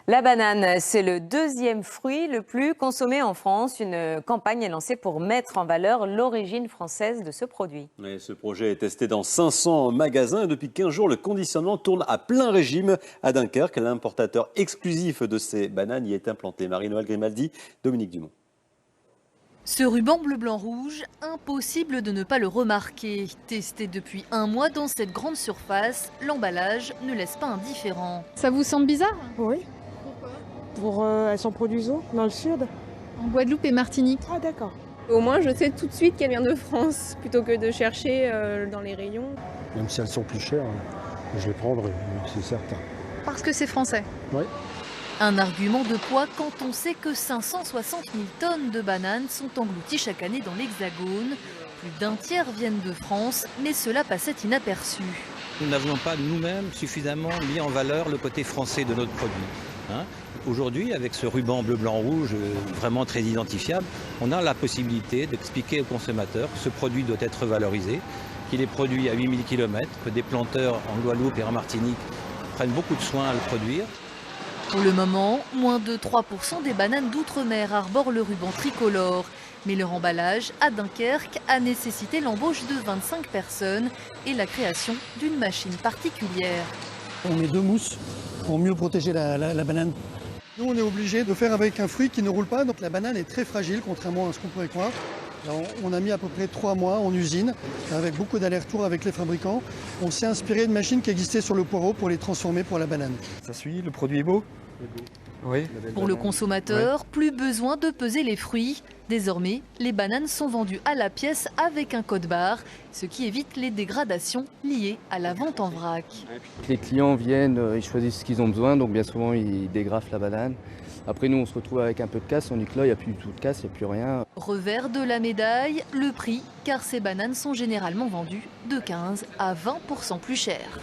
La banane, c'est le deuxième fruit le plus consommé en France. Une campagne est lancée pour mettre en valeur l'origine française de ce produit. Et ce projet est testé dans 500 magasins et depuis 15 jours, le conditionnement tourne à plein régime à Dunkerque. L'importateur exclusif de ces bananes y est implanté. Marie-Noëlle Grimaldi, Dominique Dumont. Ce ruban bleu-blanc-rouge, impossible de ne pas le remarquer. Testé depuis un mois dans cette grande surface, l'emballage ne laisse pas indifférent. Ça vous semble bizarre? Oui. Elles sont produites où? Dans le sud? En Guadeloupe et Martinique. Ah d'accord. Au moins je sais tout de suite qu'elle vient de France, plutôt que de chercher dans les rayons. Même si elles sont plus chères, je les prendrai, c'est certain. Parce que c'est français? Oui. Un argument de poids quand on sait que 560 000 tonnes de bananes sont englouties chaque année dans l'Hexagone. Plus d'un tiers viennent de France, mais cela passait inaperçu. Nous n'avions pas nous-mêmes suffisamment mis en valeur le côté français de notre produit. Aujourd'hui, avec ce ruban bleu-blanc-rouge vraiment très identifiable, on a la possibilité d'expliquer aux consommateurs que ce produit doit être valorisé, qu'il est produit à 8000 km, que des planteurs en Guadeloupe et en Martinique prennent beaucoup de soin à le produire. Pour le moment, moins de 3% des bananes d'outre-mer arborent le ruban tricolore. Mais leur emballage à Dunkerque a nécessité l'embauche de 25 personnes et la création d'une machine particulière. On met 2 mousses pour mieux protéger la banane. Nous, on est obligé de faire avec un fruit qui ne roule pas, donc la banane est très fragile, contrairement à ce qu'on pourrait croire. Alors, on a mis à peu près 3 mois en usine, avec beaucoup d'allers-retours avec les fabricants. On s'est inspiré de machines qui existaient sur le poireau pour les transformer pour la banane. Ça suit, le produit est beau? Oui. Pour le consommateur, plus besoin de peser les fruits. Désormais, les bananes sont vendues à la pièce avec un code barre, ce qui évite les dégradations liées à la vente en vrac. Les clients viennent, ils choisissent ce qu'ils ont besoin, donc bien souvent ils dégrafent la banane. Après nous on se retrouve avec un peu de casse, on dit que là il n'y a plus du tout de casse, il n'y a plus rien. Revers de la médaille, le prix, car ces bananes sont généralement vendues de 15 à 20% plus cher.